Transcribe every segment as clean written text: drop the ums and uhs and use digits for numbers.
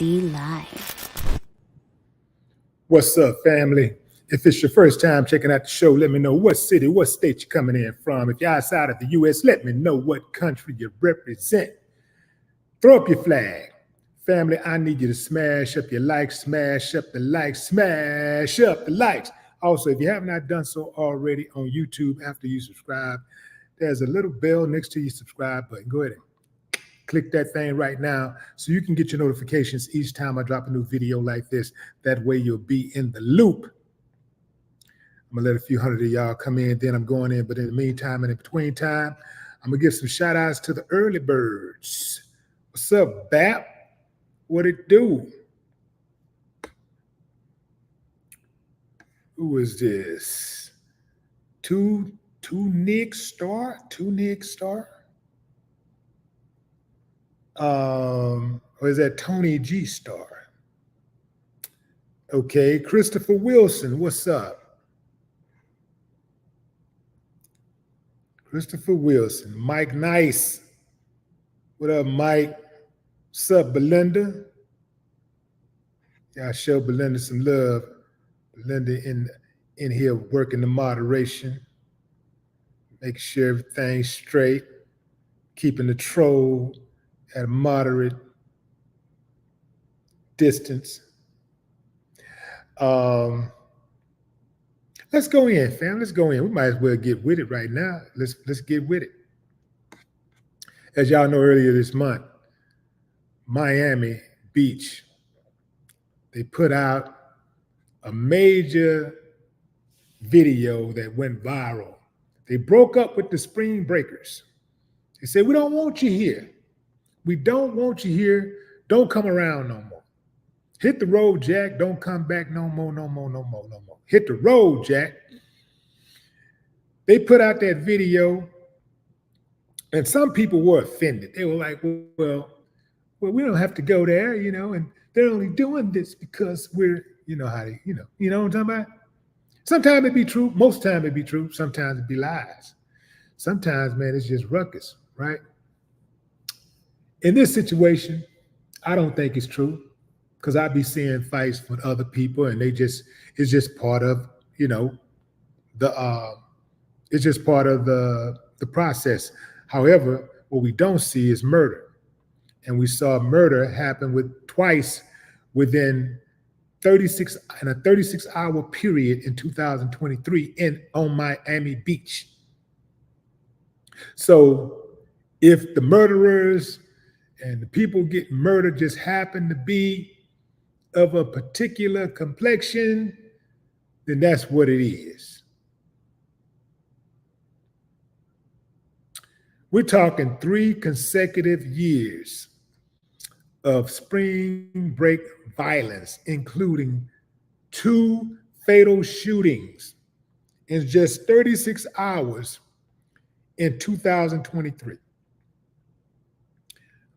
Live. What's up, family? If it's your first time checking out the show, let me know what city, what state you're coming in from. If you're outside of the U.S., let me know what country you represent. Throw up your flag. Family, I need you to smash up your likes, smash up the likes, smash up the likes. Also, if you have not done so already on YouTube after you subscribe, there's a little bell next to your subscribe button. Go ahead and click that thing right now so you can get your notifications each time I drop a new video like this. That way you'll be in the loop. I'm gonna let a few hundred of y'all come in, then I'm going in. But in the meantime and in between time, I'm gonna give some shout outs to the early birds. What's up, Bap? What it do? Who is this? Two Nick Star? Or is that Tony G Star? Okay, Christopher Wilson, what's up? Christopher Wilson, Mike Nice. What up, Mike? What's up, Belinda? Y'all show Belinda some love. Belinda in here working the moderation, making sure everything's straight, keeping the troll at a moderate distance. Let's go in, fam. Let's go in. We might as well get with it right now. Let's get with it. As y'all know, earlier this month, Miami Beach, they put out a major video that went viral. They broke up with the Spring Breakers. They said, we don't want you here. We don't want you here. Don't come around no more. Hit the road, Jack. Don't come back no more. Hit the road, Jack. They put out that video, and some people were offended. They were like, well, we don't have to go there, and they're only doing this because we're, you know what I'm talking about? Sometimes it'd be true. Most time it'd be true. Sometimes it'd be lies. Sometimes, man, it's just ruckus, right? In this situation, I don't think it's true because I'd be seeing fights with other people, and it's just part of, it's just part of the process. However, what we don't see is murder. And we saw murder happen twice within a 36-hour period in 2023 on Miami Beach. So if the murderers and the people getting murdered just happen to be of a particular complexion, then that's what it is. We're talking 3 consecutive years of spring break violence, including 2 fatal shootings in just 36 hours in 2023.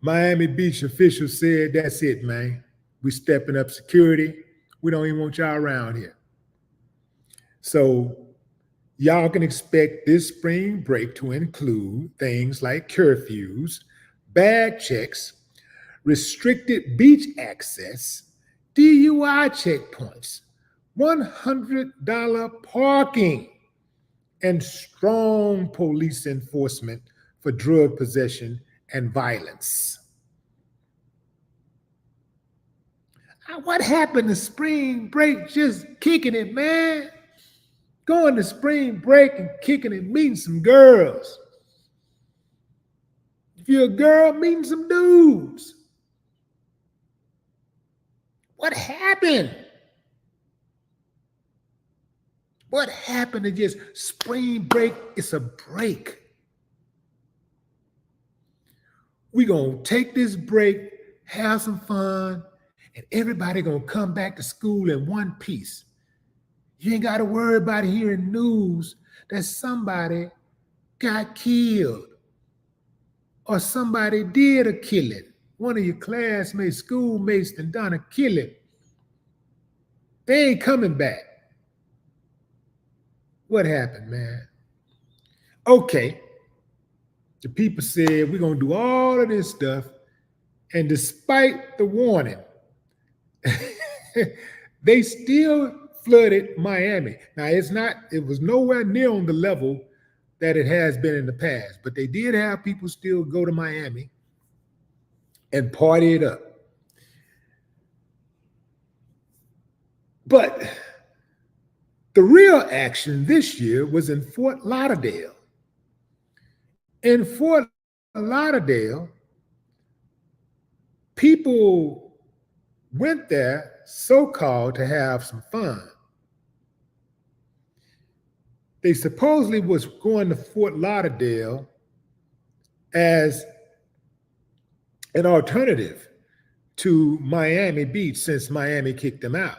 Miami Beach officials said, that's it, man. We stepping up security. We don't even want y'all around here. So y'all can expect this spring break to include things like curfews, bag checks, restricted beach access, DUI checkpoints, $100 parking, and strong police enforcement for drug possession and violence. What happened to spring break? Just kicking it, man. Going to spring break and kicking it, meeting some girls. If you're a girl, meeting some dudes. What happened? What happened to just spring break? It's a break. We're going to take this break, have some fun, and everybody going to come back to school in one piece. You ain't got to worry about hearing news that somebody got killed or somebody did a killing. One of your classmates, schoolmates, done done a killing. They ain't coming back. What happened, man? Okay. The people said, we're going to do all of this stuff. And despite the warning, They still flooded Miami. Now it was nowhere near on the level that it has been in the past, but they did have people still go to Miami and party it up. But the real action this year was in Fort Lauderdale. In Fort Lauderdale, people went there so-called to have some fun. They supposedly was going to Fort Lauderdale as an alternative to Miami Beach since Miami kicked them out.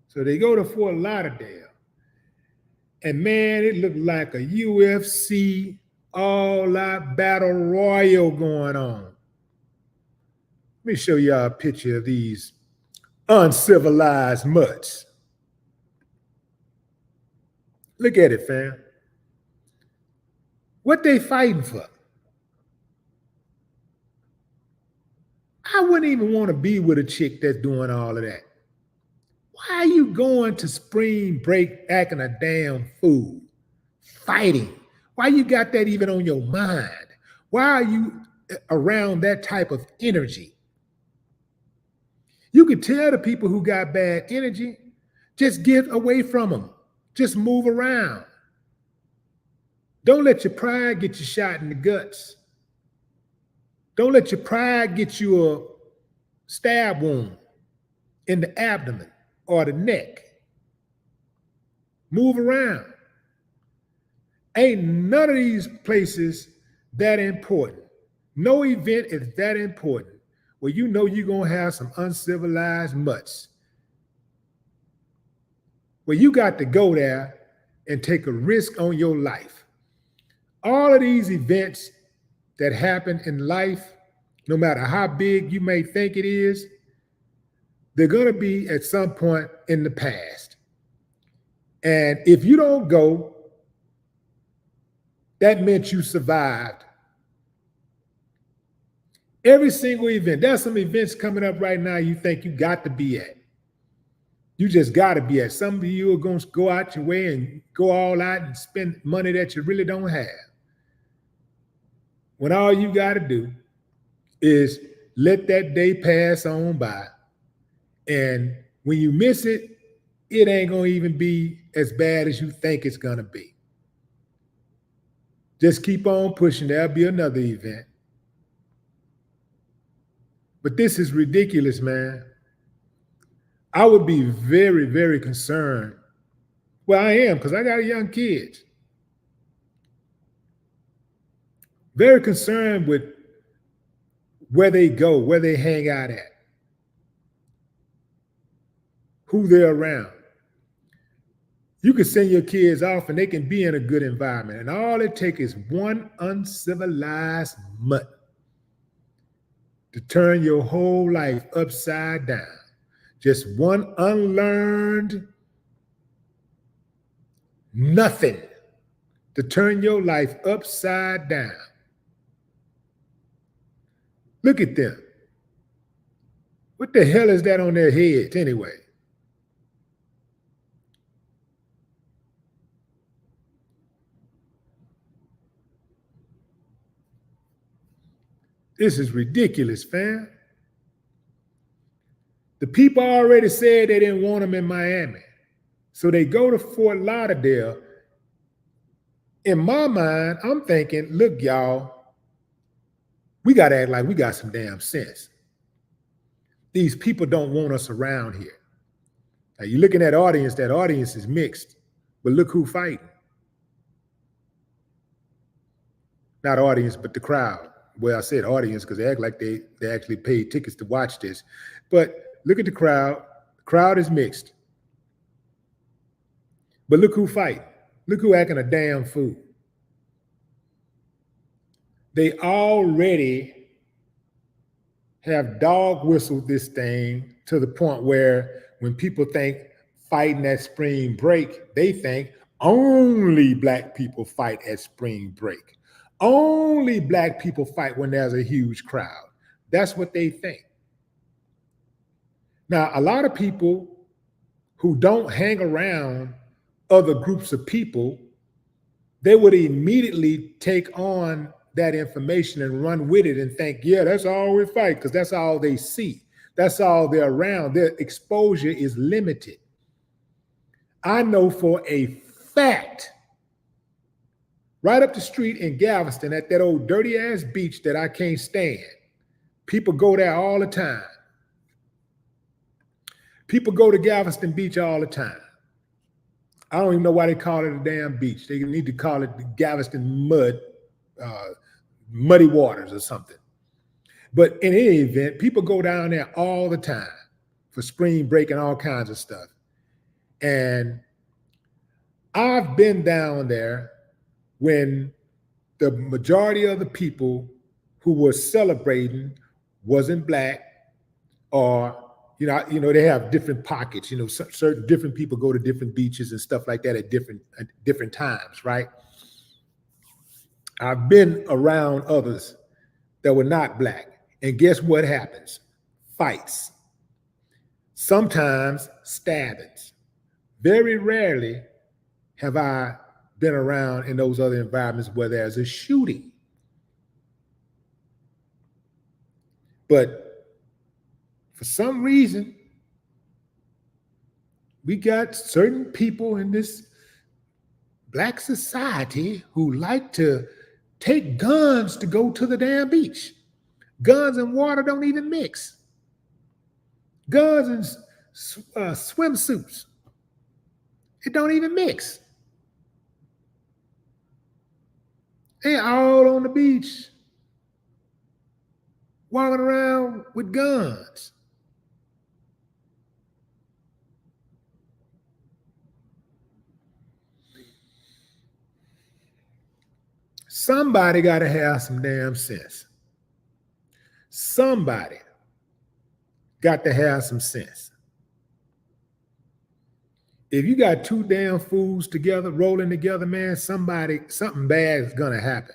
So they go to Fort Lauderdale, and man, it looked like a UFC all-out battle royal going on. Let me show y'all a picture of these uncivilized mutts. Look at it, fam. What they fighting for? I wouldn't even want to be with a chick that's doing all of that. Why are you going to spring break acting a damn fool? Fighting. Why you got that even on your mind? Why are you around that type of energy? You could tell the people who got bad energy, just get away from them. Just move around. Don't let your pride get you shot in the guts. Don't let your pride get you a stab wound in the abdomen or the neck. Move around. Ain't none of these places that important. No event is that important where you know you're going to have some uncivilized mutts. Where you got to go there and take a risk on your life. All of these events that happen in life, no matter how big you may think it is, they're going to be at some point in the past. And if you don't go, that meant you survived. Every single event. There's some events coming up right now you think you got to be at. You just got to be at. Some of you are going to go out your way and go all out and spend money that you really don't have. When all you got to do is let that day pass on by. And when you miss it, it ain't going to even be as bad as you think it's going to be. Just keep on pushing. There'll be another event. But this is ridiculous, man. I would be very, very concerned. Well, I am, because I got young kids. Very concerned with where they go, where they hang out at, who they're around. You can send your kids off and they can be in a good environment. And all it takes is one uncivilized mutt to turn your whole life upside down. Just one unlearned nothing to turn your life upside down. Look at them. What the hell is that on their heads anyway? This is ridiculous, fam. The people already said they didn't want them in Miami. So they go to Fort Lauderdale. In my mind, I'm thinking, look, y'all, we got to act like we got some damn sense. These people don't want us around here. Now, you're looking at that audience is mixed, but look who's fighting. Not audience, but the crowd. Well, I said audience because they act like they actually paid tickets to watch this. But look at the crowd. The crowd is mixed. But look who fighting. Look who acting a damn fool. They already have dog whistled this thing to the point where when people think fighting at spring break, they think only Black people fight at spring break. Only Black people fight when there's a huge crowd. That's what they think. Now, a lot of people who don't hang around other groups of people, they would immediately take on that information and run with it and think, yeah, that's all we fight, because that's all they see. That's all they're around. Their exposure is limited. I know for a fact, right up the street in Galveston at that old dirty ass beach that I can't stand, people go there all the time. People go to Galveston Beach all the time. I don't even know why they call it a damn beach. They need to call it the Galveston muddy waters or something. But in any event, people go down there all the time for spring break and all kinds of stuff. And I've been down there when the majority of the people who were celebrating wasn't black, or you know, they have different pockets. You know, certain different people go to different beaches and stuff like that at different times, right? I've been around others that were not black, and guess what happens? Fights. Sometimes stabbings. Very rarely have I been around in those other environments where there's a shooting. But for some reason, we got certain people in this black society who like to take guns to go to the damn beach. Guns and water don't even mix. Guns and swimsuits, it don't even mix. They all on the beach, walking around with guns. Somebody got to have some damn sense. Somebody got to have some sense. If you got two damn fools together, rolling together, man, something bad is gonna happen.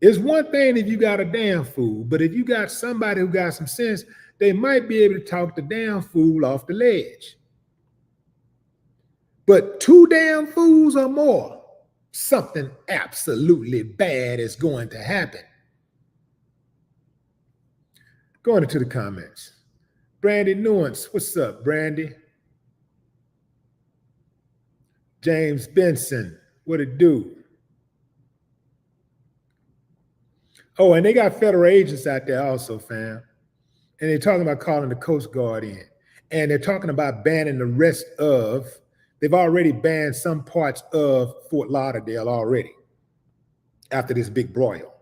It's one thing if you got a damn fool, but if you got somebody who got some sense, they might be able to talk the damn fool off the ledge. But two damn fools or more, something absolutely bad is going to happen. Going into the comments. Brandy Nuance, what's up, Brandy? James Benson, what it do? Oh, and they got federal agents out there also, fam. And they're talking about calling the Coast Guard in. And they're talking about banning the rest of, they've already banned some parts of Fort Lauderdale already after this big broil.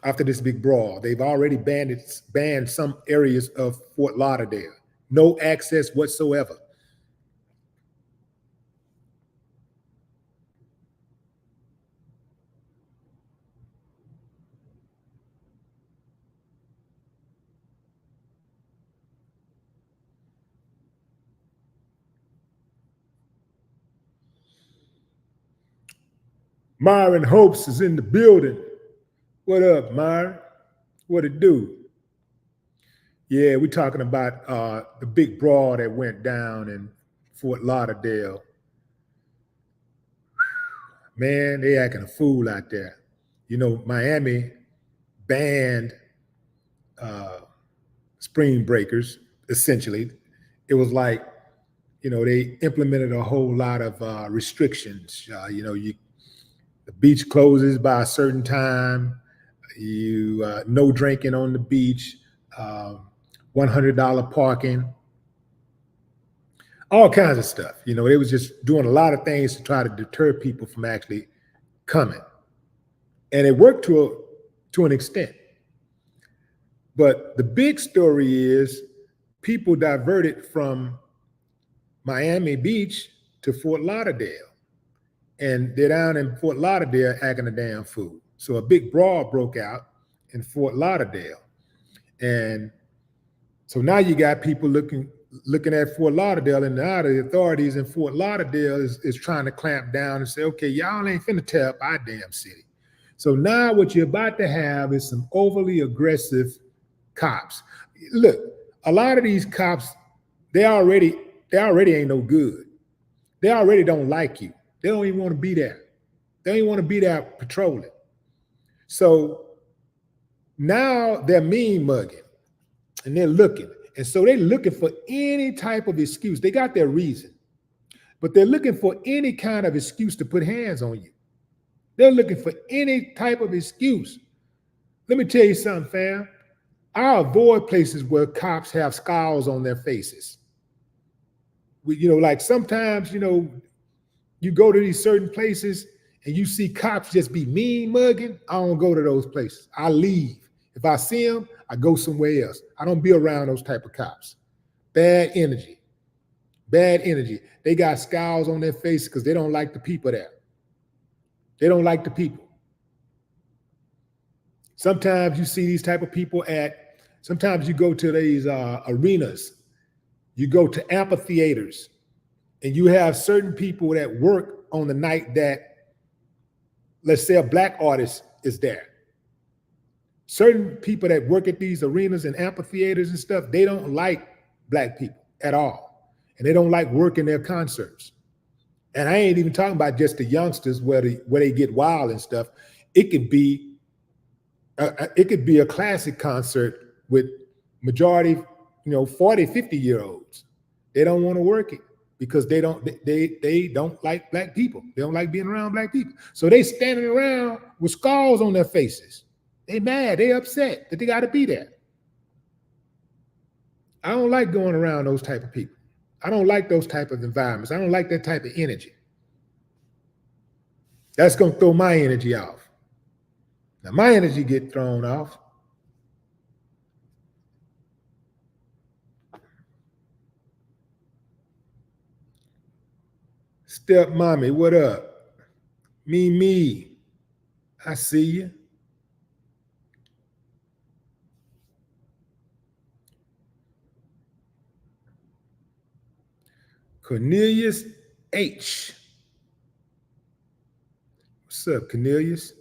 After this big brawl, they've already banned some areas of Fort Lauderdale. No access whatsoever. Myron Hopes is in the building. What up, Myron? What it do? Yeah, we're talking about the big brawl that went down in Fort Lauderdale. Man, they acting a fool out there. You know, Miami banned spring breakers, essentially. It was like, you know, they implemented a whole lot of restrictions. You know, the beach closes by a certain time. No drinking on the beach, $100 parking, all kinds of stuff. You know, they was just doing a lot of things to try to deter people from actually coming. And it worked to an extent. But the big story is people diverted from Miami Beach to Fort Lauderdale. And they're down in Fort Lauderdale acting a damn fool. So a big brawl broke out in Fort Lauderdale. And so now you got people looking at Fort Lauderdale, and now the authorities in Fort Lauderdale is trying to clamp down and say, okay, y'all ain't finna tear up our damn city. So now what you're about to have is some overly aggressive cops. Look, A lot of these cops, they already ain't no good. They already don't like you. They don't even want to be there. They don't even want to be there patrolling. So now they're mean mugging and they're looking. And so they're looking for any type of excuse. They got their reason, but they're looking for any kind of excuse to put hands on you. They're looking for any type of excuse. Let me tell you something, fam. I avoid places where cops have scowls on their faces. Like sometimes, you go to these certain places and you see cops just be mean mugging. I don't go to those places. I leave. If I see them, I go somewhere else. I don't be around those type of cops. Bad energy. Bad energy. They got scowls on their face because they don't like the people there. They don't like the people. Sometimes you see these type of people sometimes you go to these arenas, you go to amphitheaters, and you have certain people that work on the night that, let's say, a black artist is there. Certain people that work at these arenas and amphitheaters and stuff, they don't like black people at all. And they don't like working their concerts. And I ain't even talking about just the youngsters where they get wild and stuff. It could be a classic concert with majority, 40, 50-year-olds. They don't want to work it because they don't like black people. They don't like being around black people. So they standing around with scars on their faces. They mad, they upset that they got to be there. I don't like going around those type of people. I don't like those type of environments. I don't like that type of energy. That's going to throw my energy off. Now my energy get thrown off. Step mommy, what up? Me. I see you. Cornelius H. What's up, Cornelius?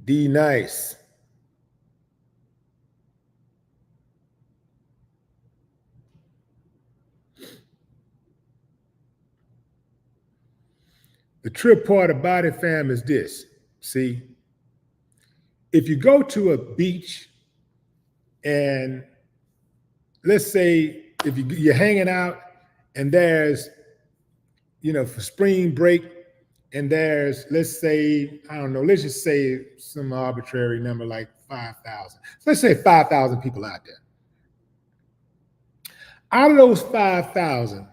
D Nice. The trip part about it, fam, is this. See, if you go to a beach and let's say if you're hanging out and there's, for spring break and there's, let's say, I don't know, let's just say some arbitrary number like 5,000. Let's say 5,000 people out there. Out of those 5,000,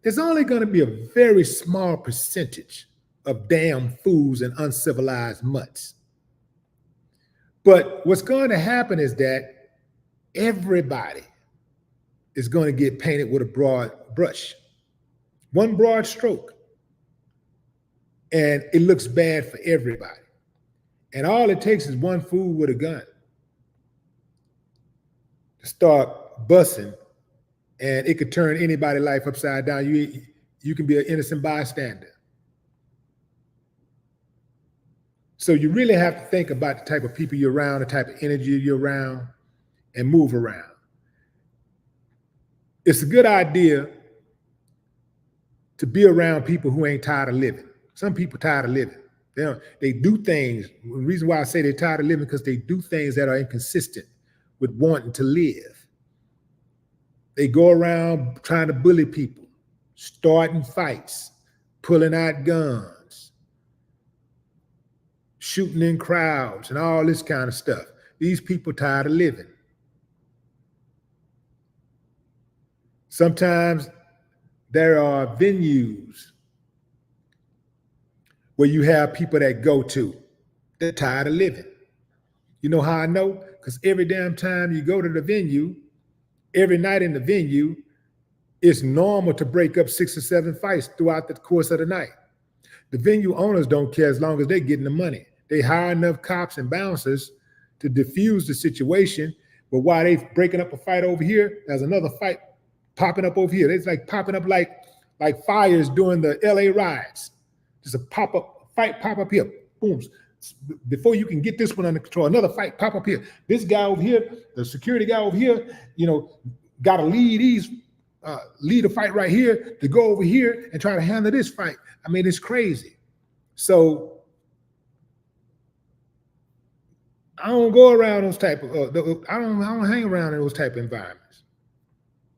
there's only going to be a very small percentage of damn fools and uncivilized mutts. But what's going to happen is that everybody is going to get painted with a broad brush, one broad stroke. And it looks bad for everybody. And all it takes is one fool with a gun to start busting, and it could turn anybody's life upside down. You can be an innocent bystander. So you really have to think about the type of people you're around, the type of energy you're around, and move around. It's a good idea to be around people who ain't tired of living. Some people tired of living. They do things. The reason why I say they're tired of living because they do things that are inconsistent with wanting to live. They go around trying to bully people, starting fights, pulling out guns, shooting in crowds, and all this kind of stuff. These people tired of living. Sometimes there are venues where you have people that go to, they're tired of living. You know how I know? Because every damn time you go to the venue, every night in the venue, it's normal to break up 6 or 7 fights throughout the course of the night. The venue owners don't care as long as they're getting the money. They hire enough cops and bouncers to diffuse the situation, but while they're breaking up a fight over here, there's another fight popping up over here. It's like popping up like fires during the LA riots. Just a fight pop up here, boom. before you can get this one under control, another fight pop up here. This guy over here, the security guy over here, got to lead a fight right here to go over here and try to handle this fight. I mean, it's crazy. So I don't go around those type of, I don't hang around in those type of environments.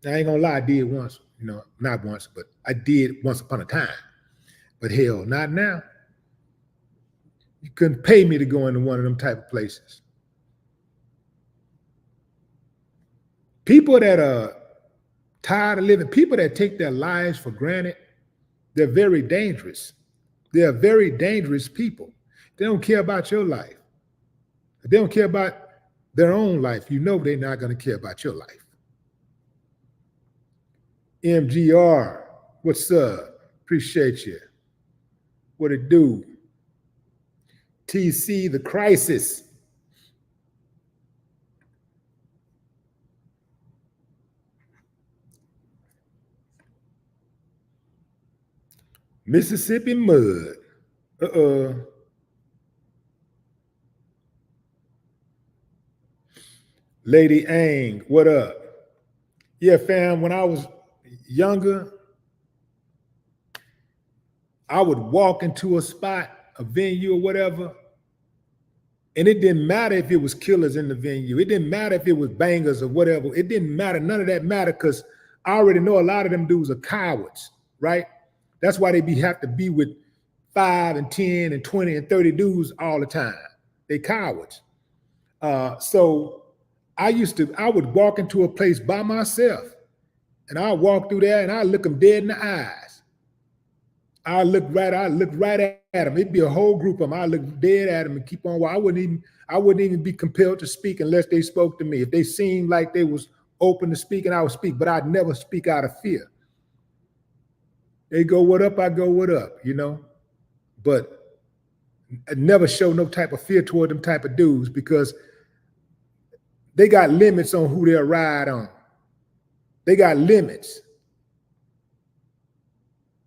I ain't gonna lie, I did once, not once, but I did once upon a time. But hell, not now. You couldn't pay me to go into one of them type of places. People that are tired of living, people that take their lives for granted, they're very dangerous. They're very dangerous people. They don't care about your life. If they don't care about their own life, they're not going to care about your life. MGR, what's up? Appreciate you. What it do? TC, the crisis. Mississippi mud. Lady Ang, what up? Yeah, fam, when I was younger, I would walk into a spot, a venue or whatever, and it didn't matter if it was killers in the venue. It didn't matter if it was bangers or whatever. It didn't matter. None of that mattered because I already know a lot of them dudes are cowards, right? That's why they have to be with 5 and 10 and 20 and 30 dudes all the time. They cowards. So I would walk into a place by myself, and I'd walk through there and I'd look them dead in the eyes. I look right at them. It'd be a whole group of them. I look dead at them and keep on. I wouldn't even be compelled to speak unless they spoke to me. If they seemed like they was open to speak, and I would speak, but I'd never speak out of fear. They go, what up? I go, what up? But I never show no type of fear toward them type of dudes because they got limits on who they'll ride on. They got limits.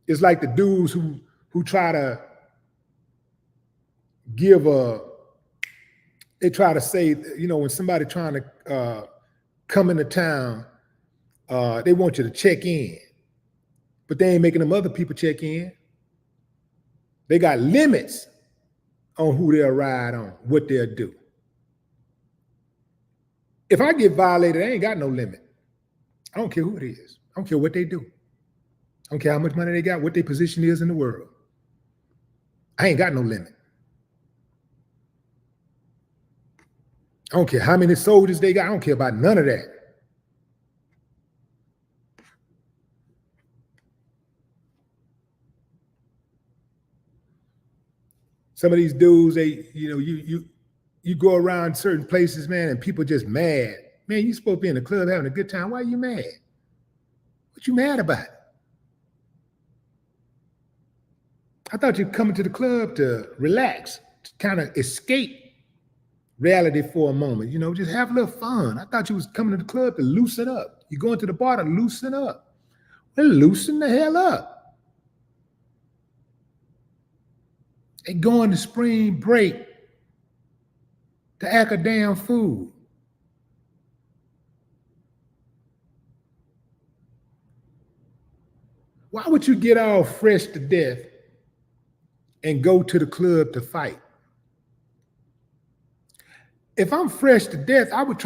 It's like the dudes who try to they try to say, when somebody trying to come into town, they want you to check in, but they ain't making them other people check in. They got limits on who they'll ride on, what they'll do. If I get violated, I ain't got no limit. I don't care who it is. I don't care what they do. I don't care how much money they got, what their position is in the world. I ain't got no limit. I don't care how many soldiers they got. I don't care about none of that. Some of these dudes, you go around certain places, man, and people just mad. Man, you supposed to be in the club having a good time. Why are you mad? What you mad about? I thought you were coming to the club to relax, to kind of escape reality for a moment, just have a little fun. I thought you was coming to the club to loosen up. You're going to the bar to loosen up. Well, loosen the hell up. They going to spring break to act a damn fool. Why would you get all fresh to death and go to the club to fight? If I'm fresh to death, I would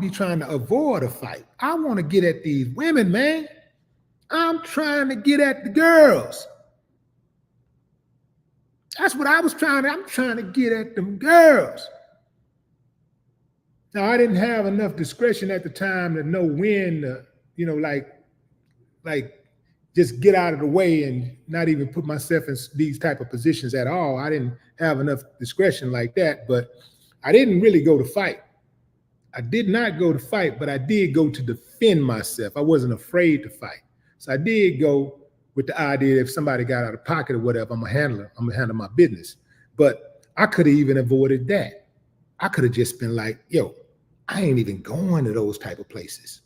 be trying to avoid a fight. I want to get at these women, man. I'm trying to get at the girls. That's what I'm trying to get at them girls. Now, I didn't have enough discretion at the time to know when to, like just get out of the way and not even put myself in these type of positions at all. I didn't have enough discretion like that, but I didn't really go to fight. I did not go to fight, but I did go to defend myself. I wasn't afraid to fight. So I did go with the idea that if somebody got out of pocket or whatever, I'm gonna handle my business. But I could have even avoided that. I could have just been like, yo, I ain't even going to those type of places.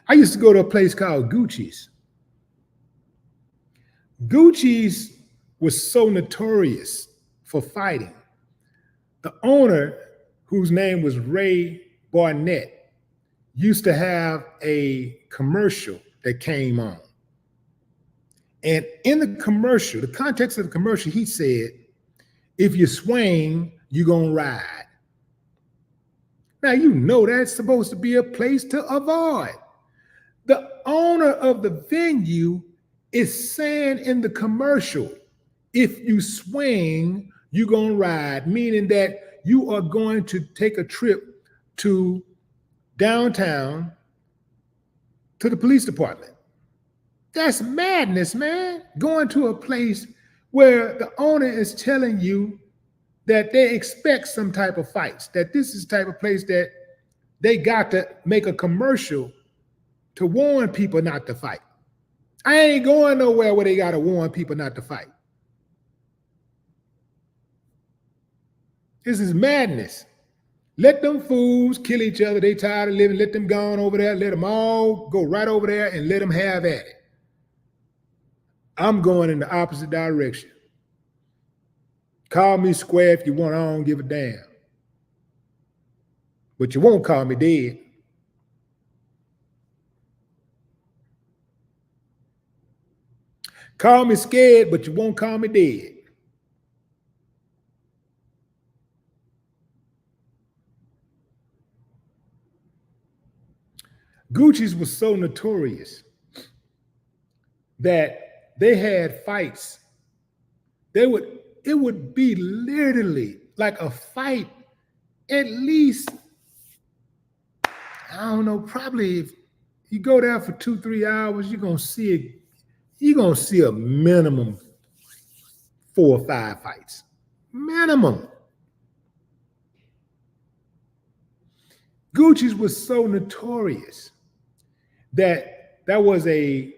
I used to go to a place called Gucci's. Gucci's was so notorious for fighting. The owner, whose name was Ray Barnett, used to have a commercial that came on. And in the commercial, the context of the commercial, he said, if you swing, you're going to ride. Now, you know that's supposed to be a place to avoid. The owner of the venue is saying in the commercial, if you swing, you're going to ride, meaning that you are going to take a trip to downtown to the police department. That's madness, man. Going to a place where the owner is telling you that they expect some type of fights, that this is the type of place that they got to make a commercial to warn people not to fight. I ain't going nowhere where they got to warn people not to fight. This is madness. Let them fools kill each other. They tired of living. Let them go on over there. Let them all go right over there and let them have at it. I'm going in the opposite direction. Call me square if you want. I don't give a damn. But you won't call me dead. Call me scared, but you won't call me dead. Gucci's was so notorious that they had fights. It would be literally like a fight, at least, I don't know, probably if you go there for 2-3 hours, you're gonna see a minimum 4 or 5 fights. Minimum. Gucci's was so notorious that there was a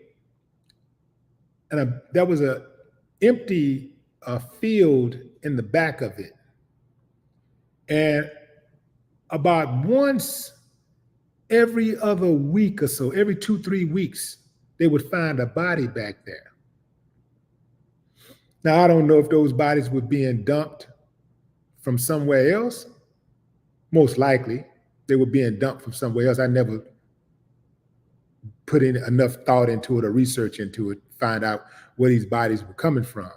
empty field in the back of it. And about once every other week or so, every 2-3 weeks, they would find a body back there. Now, I don't know if those bodies were being dumped from somewhere else. Most likely, they were being dumped from somewhere else. I never put in enough thought into it or research into it, find out where these bodies were coming from.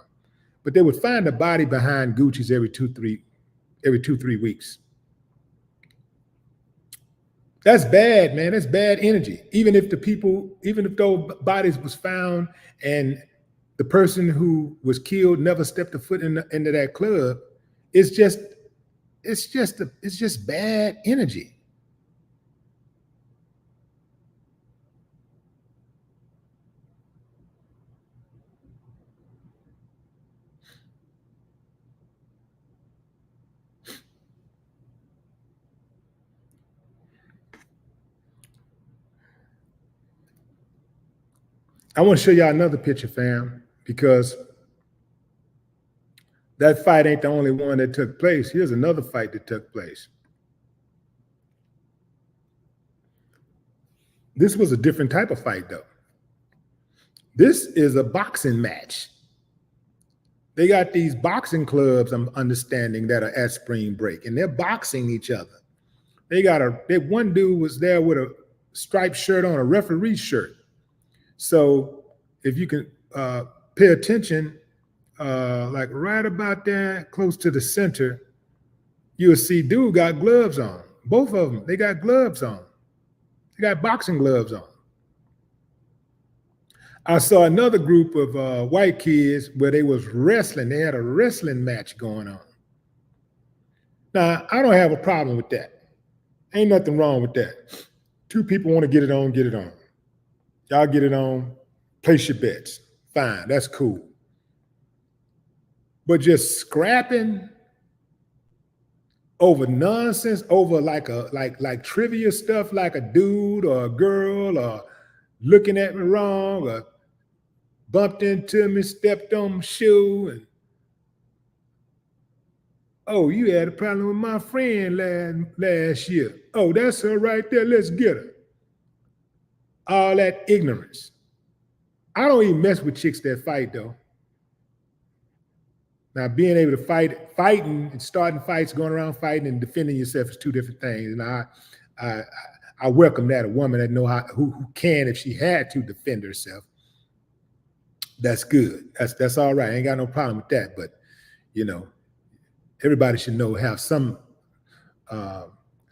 But they would find a body behind Gucci's every 2-3 weeks. That's bad, man. That's bad energy. Even if those bodies was found and the person who was killed never stepped a foot into that club, it's just bad energy. I want to show y'all another picture, fam, because that fight ain't the only one that took place. Here's another fight that took place. This was a different type of fight, though. This is a boxing match. They got these boxing clubs, I'm understanding, that are at spring break, and they're boxing each other. One dude was there with a striped shirt on, a referee shirt. So if you can pay attention, like right about there, close to the center, you'll see dude got gloves on. Both of them, they got gloves on. They got boxing gloves on. I saw another group of white kids where they was wrestling. They had a wrestling match going on. Now, I don't have a problem with that. Ain't nothing wrong with that. 2 people want to get it on, get it on. Y'all get it on, place your bets. Fine, that's cool. But just scrapping over nonsense, over like trivia stuff, like a dude or a girl or looking at me wrong or bumped into me, stepped on my shoe, and oh, you had a problem with my friend last year. Oh, that's her right there. Let's get her. All that ignorance. I don't even mess with chicks that fight, though. Now, being able to fighting and starting fights, going around fighting and defending yourself is two different things. And I welcome that. A woman that know how, who can, if she had to, defend herself. That's good. That's all right. I ain't got no problem with that. But everybody should have some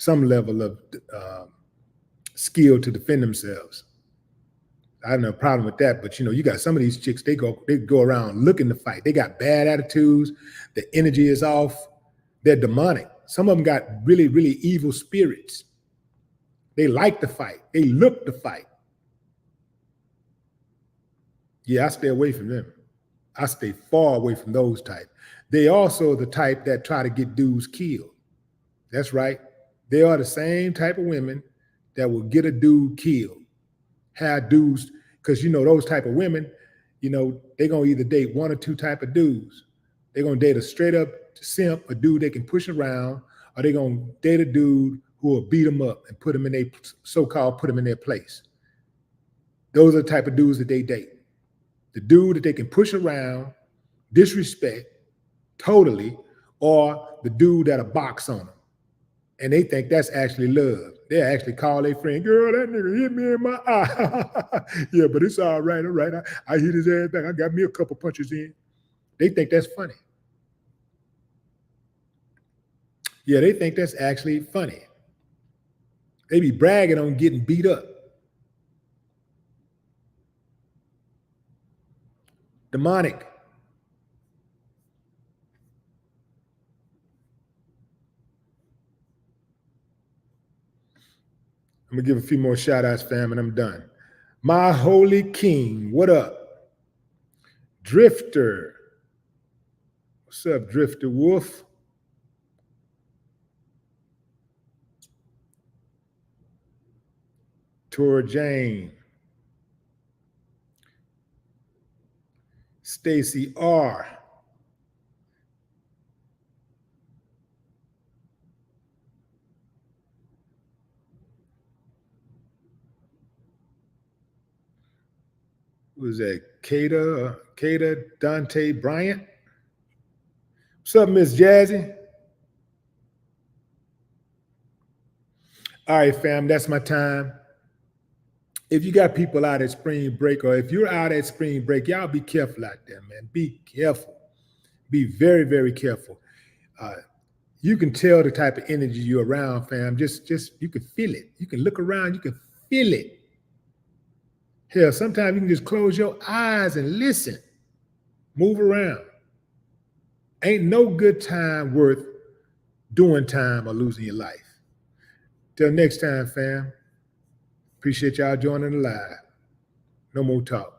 level of skill to defend themselves. I have no problem with that, but you got some of these chicks, they go around looking to fight. They got bad attitudes, the energy is off, they're demonic. Some of them got really, really evil spirits. They like to fight, they look to fight. Yeah, I stay away from them. I stay far away from those type. They also the type that try to get dudes killed. That's right. They are the same type of women that will get a dude killed. Have dudes, because those type of women, they're gonna either date one or two type of dudes. They're gonna date a straight up simp, a dude they can push around, or they're gonna date a dude who will beat them up and put them in their place. Those are the type of dudes that they date. The dude that they can push around, disrespect totally, or the dude that'll box on them. And they think that's actually love. They actually call their friend, girl, that nigga hit me in my eye. Yeah, but it's all right, all right. I hit his ass back. I got me a couple punches in. They think that's funny. Yeah, they think that's actually funny. They be bragging on getting beat up. Demonic. I'm gonna give a few more shout outs, fam, and I'm done. My Holy King, what up? Drifter. What's up, Drifter Wolf? Tora Jane. Stacy R. Who's that? Kata Dante Bryant. What's up, Miss Jazzy? All right, fam, that's my time. If you got people out at spring break, or if you're out at spring break, y'all be careful out there, man. Be careful. Be very, very careful. You can tell the type of energy you're around, fam. Just you can feel it. You can look around, you can feel it. Hell, sometimes you can just close your eyes and listen. Move around. Ain't no good time worth doing time or losing your life. Till next time, fam. Appreciate y'all joining the live. No more talk.